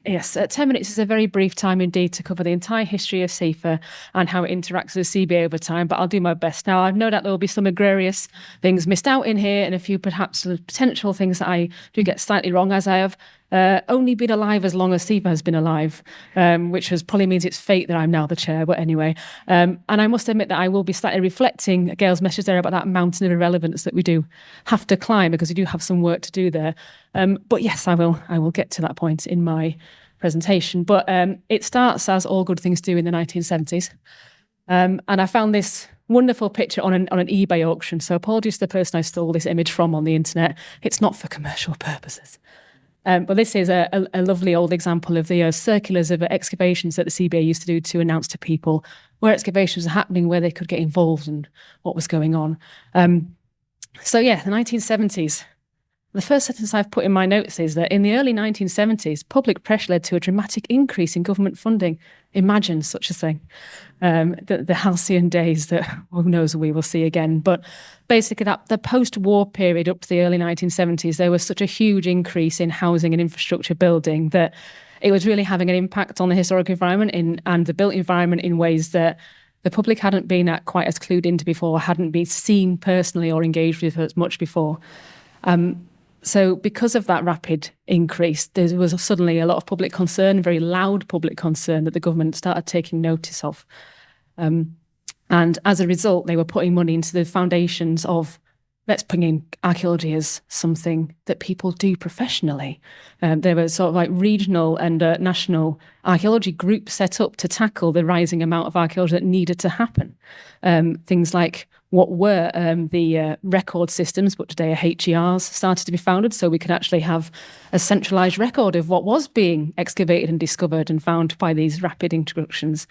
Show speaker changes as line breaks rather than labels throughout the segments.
Yes, 10 minutes is a very brief time indeed to cover the entire history of CIfA and how it interacts with CBA over time, but I'll do my best. Now, I've no doubt there will be some egregious things missed out in here and a few perhaps potential things that I do get slightly wrong, as I have only been alive as long as CIfA has been alive, probably means it's fate that I'm now the chair, but anyway. And I must admit that I will be slightly reflecting Gail's message there about that mountain of irrelevance that we do have to climb, because we do have some work to do there. But yes, I will get to that point in my presentation. But it starts, as all good things do, in the 1970s. And I found this wonderful picture on an eBay auction. So apologies to the person I stole this image from on the internet. It's not for commercial purposes. But this is a lovely old example of the circulars of excavations that the CBA used to do to announce to people where excavations are happening, where they could get involved and what was going on. The 1970s. The first sentence I've put in my notes is that in the early 1970s, public pressure led to a dramatic increase in government funding. Imagine such a thing. The halcyon days that who knows we will see again. But basically the post-war period up to the early 1970s, there was such a huge increase in housing and infrastructure building that it was really having an impact on the historic environment and the built environment in ways that the public hadn't been quite as clued into before, hadn't been seen personally or engaged with as much before. So because of that rapid increase, there was suddenly a lot of public concern, very loud public concern that the government started taking notice of. And as a result, they were putting money into the foundations of, let's bring in archaeology as something that people do professionally. There were sort of like regional and national archaeology groups set up to tackle the rising amount of archaeology that needed to happen. Things like what were the record systems, but today are HERs, started to be founded, so we could actually have a centralised record of what was being excavated and discovered and found by these rapid introductions.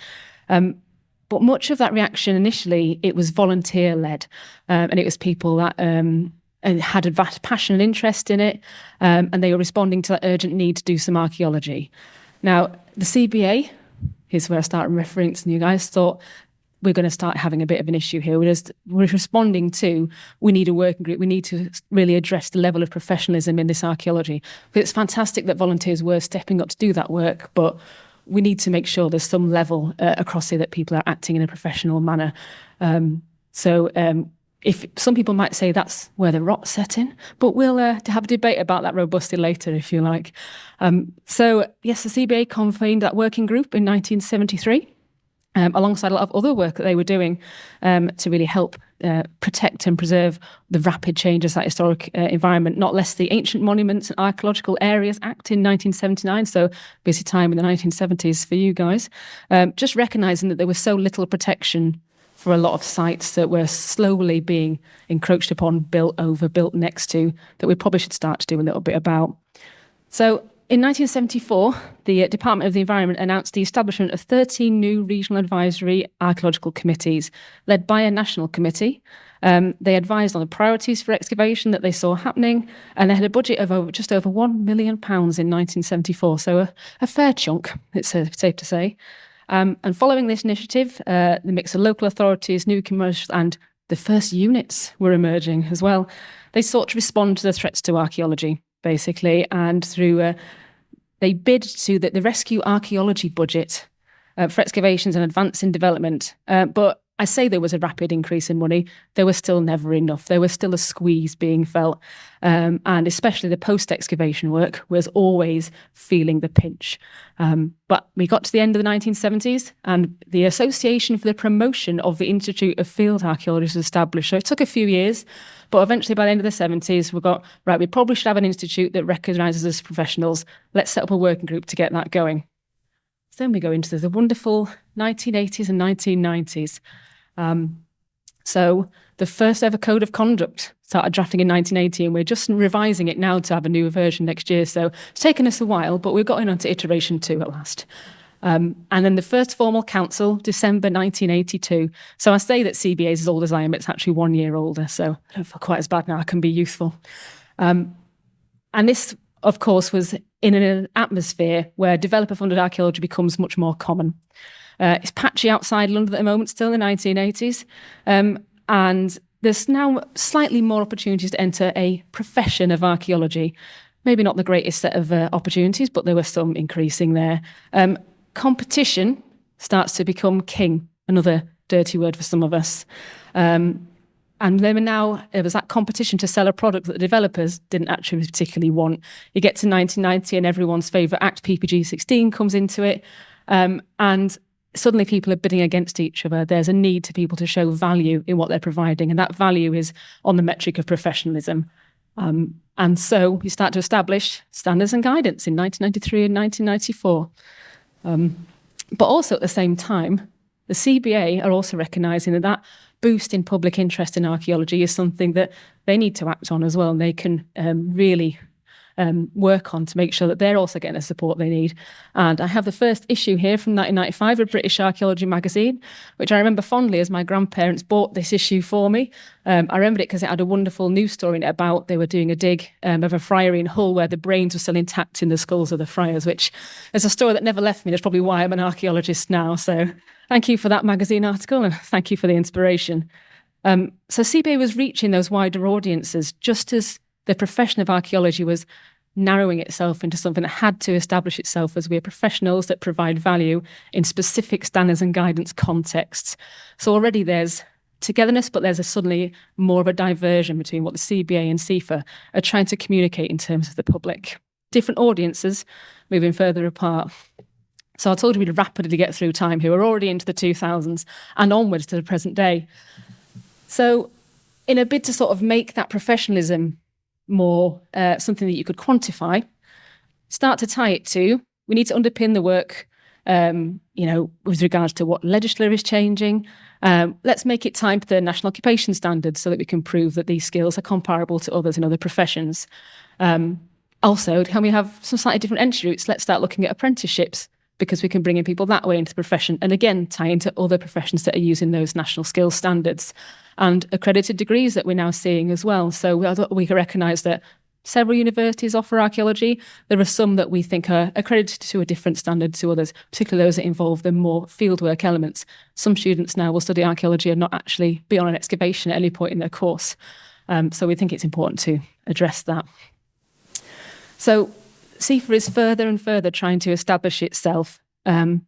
But much of that reaction initially, it was volunteer-led, and it was people that had a vast passion and interest in it, and they were responding to that urgent need to do some archaeology. Now, the CBA, here's where I start referencing you guys, thought, we're going to start having a bit of an issue here. We're responding to, we need a working group. We need to really address the level of professionalism in this archaeology. But it's fantastic that volunteers were stepping up to do that work, but we need to make sure there's some level across here that people are acting in a professional manner. If some people might say that's where the rot set in, but we'll have a debate about that robustly later, if you like. The CBA convened that working group in 1973. Alongside a lot of other work that they were doing to really help protect and preserve the rapid changes that historic environment, not less the Ancient Monuments and Archaeological Areas Act in 1979, so busy time in the 1970s for you guys, just recognising that there was so little protection for a lot of sites that were slowly being encroached upon, built over, built next to, that we probably should start to do a little bit about. So, in 1974, the Department of the Environment announced the establishment of 13 new regional advisory archaeological committees, led by a national committee. They advised on the priorities for excavation that they saw happening, and they had a budget of just over £1 million in 1974, so a fair chunk, it's safe to say. And following this initiative, the mix of local authorities, new commercials, and the first units were emerging as well. They sought to respond to the threats to archaeology, basically, and through they bid to the rescue archaeology budget for excavations and advance in development. But I say there was a rapid increase in money. There was still never enough. There was still a squeeze being felt. And especially the post-excavation work was always feeling the pinch. But we got to the end of the 1970s and the Association for the Promotion of the Institute of Field Archaeology was established. So it took a few years, but eventually by the end of the 70s, we probably should have an institute that recognises us as professionals. Let's set up a working group to get that going. So then we go into the wonderful 1980s and 1990s. So the first ever code of conduct started drafting in 1980, and we're just revising it now to have a new version next year. So it's taken us a while, but we've gotten onto iteration 2 at last. And then the first formal council, December 1982. So I say that CBA is as old as I am, it's actually 1 year older, so I don't feel quite as bad now, I can be youthful. And this, of course, was in an atmosphere where developer-funded archaeology becomes much more common. It's patchy outside London at the moment, still in the 1980s. And there's now slightly more opportunities to enter a profession of archaeology. maybe not the greatest set of opportunities, but there were some increasing there. Competition starts to become king, another dirty word for some of us. And then now it was that competition to sell a product that the developers didn't actually particularly want. You get to 1990 and everyone's favourite act, PPG 16, comes into it. And suddenly people are bidding against each other. There's a need to people to show value in what they're providing. And that value is on the metric of professionalism. And so we start to establish standards and guidance in 1993 and 1994. But also at the same time, the CBA are also recognising that boost in public interest in archaeology is something that they need to act on as well. And they can really work on to make sure that they're also getting the support they need. And I have the first issue here from 1995 of British Archaeology magazine, which I remember fondly as my grandparents bought this issue for me. I remembered it because it had a wonderful news story in it about they were doing a dig of a friary in Hull where the brains were still intact in the skulls of the friars, which is a story that never left me. That's probably why I'm an archaeologist now. So thank you for that magazine article and thank you for the inspiration. So CBA was reaching those wider audiences just as the profession of archaeology was narrowing itself into something that had to establish itself as we're professionals that provide value in specific standards and guidance contexts. So already there's togetherness, but there's suddenly more of a diversion between what the CBA and CIfA are trying to communicate in terms of the public. Different audiences moving further apart. So I told you we'd rapidly get through time here. We're already into the 2000s and onwards to the present day. So in a bid to sort of make that professionalism more something that you could quantify, start to tie it to, we need to underpin the work, with regards to what legislature is changing. Let's make it time for the National Occupation Standards so that we can prove that these skills are comparable to others in other professions. Also, can we have some slightly different entry routes? Let's start looking at apprenticeships because we can bring in people that way into the profession. And again, tie into other professions that are using those national skills standards and accredited degrees that we're now seeing as well. So we can recognise that several universities offer archaeology. There are some that we think are accredited to a different standard to others, particularly those that involve the more fieldwork elements. Some students now will study archaeology and not actually be on an excavation at any point in their course. So we think it's important to address that. So CIfA is further and further trying to establish itself. And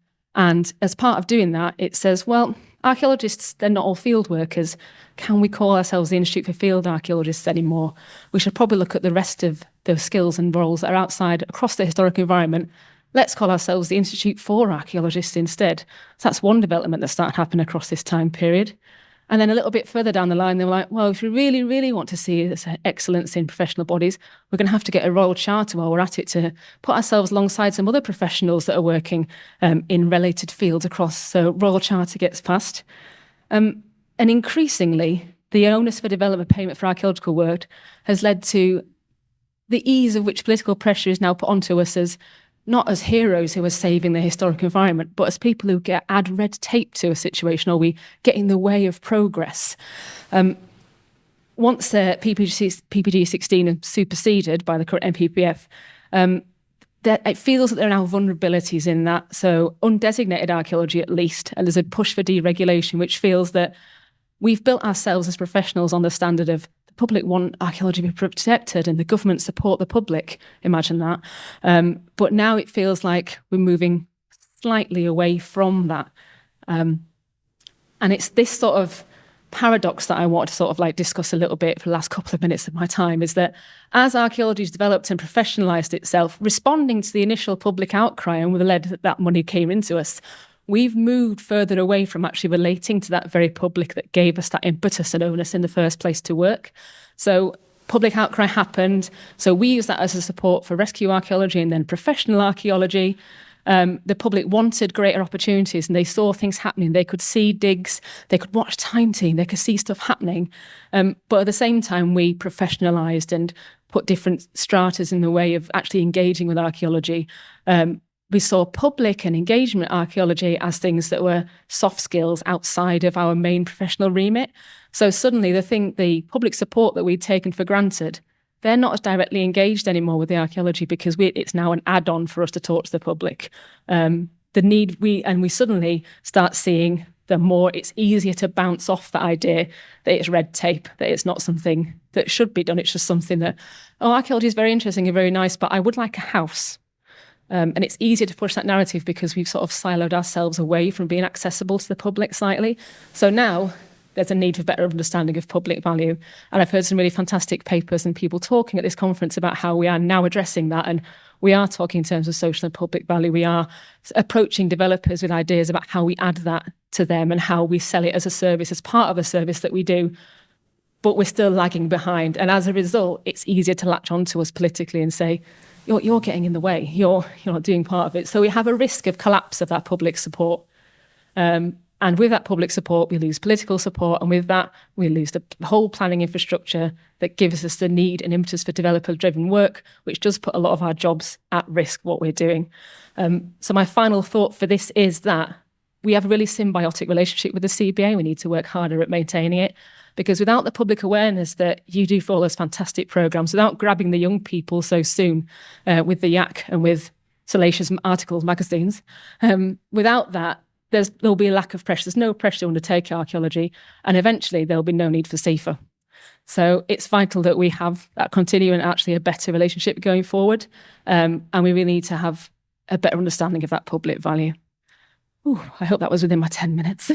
as part of doing that, it says, well, archaeologists, they're not all field workers. Can we call ourselves the Institute for Field Archaeologists anymore? We should probably look at the rest of those skills and roles that are outside across the historic environment. Let's call ourselves the Institute for Archaeologists instead. So that's one development that started happening across this time period. And then a little bit further down the line, they were like, well, if we really, really want to see this excellence in professional bodies, we're going to have to get a royal charter while we're at it to put ourselves alongside some other professionals that are working in related fields across. So royal charter gets passed. And increasingly, the onus for development payment for archaeological work has led to the ease of which political pressure is now put onto us as not as heroes who are saving the historic environment, but as people who add red tape to a situation, or we get in the way of progress. Once PPG 16 is superseded by the current NPPF, it feels that there are now vulnerabilities in that. So undesignated archaeology at least, and there's a push for deregulation, which feels that we've built ourselves as professionals on the standard of the public want archaeology to be protected and the government support the public. Imagine that. But now it feels like we're moving slightly away from that. And it's this sort of paradox that I want to sort of like discuss a little bit for the last couple of minutes of my time, is that as archaeology has developed and professionalised itself, responding to the initial public outcry and with the lead that money came into us, we've moved further away from actually relating to that very public that gave us that impetus and onus in the first place to work. So public outcry happened. So we use that as a support for rescue archaeology and then professional archaeology. The public wanted greater opportunities and they saw things happening. They could see digs, they could watch Time Team, they could see stuff happening. But at the same time, we professionalised and put different stratas in the way of actually engaging with archaeology. We saw public and engagement archaeology as things that were soft skills outside of our main professional remit. So suddenly the public support that we'd taken for granted, they're not as directly engaged anymore with the archaeology because it's now an add-on for us to talk to the public. We suddenly start seeing the more it's easier to bounce off the idea that it's red tape, that it's not something that should be done. It's just something that, oh, archaeology is very interesting and very nice, but I would like a house. And it's easier to push that narrative because we've sort of siloed ourselves away from being accessible to the public slightly. So now there's a need for better understanding of public value. And I've heard some really fantastic papers and people talking at this conference about how we are now addressing that. And we are talking in terms of social and public value. We are approaching developers with ideas about how we add that to them and how we sell it as a service, as part of a service that we do. But we're still lagging behind. And as a result, it's easier to latch onto us politically and say, you're getting in the way, you're not doing part of it. So we have a risk of collapse of that public support. And with that public support, we lose political support. And with that, we lose the whole planning infrastructure that gives us the need and impetus for developer-driven work, which does put a lot of our jobs at risk, what we're doing. So my final thought for this is that we have a really symbiotic relationship with the CBA. We need to work harder at maintaining it. Because without the public awareness that you do for all those fantastic programmes, without grabbing the young people so soon with the yak and with salacious articles, magazines, without that, there'll be a lack of pressure. There's no pressure to undertake archaeology, and eventually there'll be no need for CIfA. So it's vital that we have that continuing, actually a better relationship going forward, and we really need to have a better understanding of that public value. Ooh, I hope that was within my 10 minutes.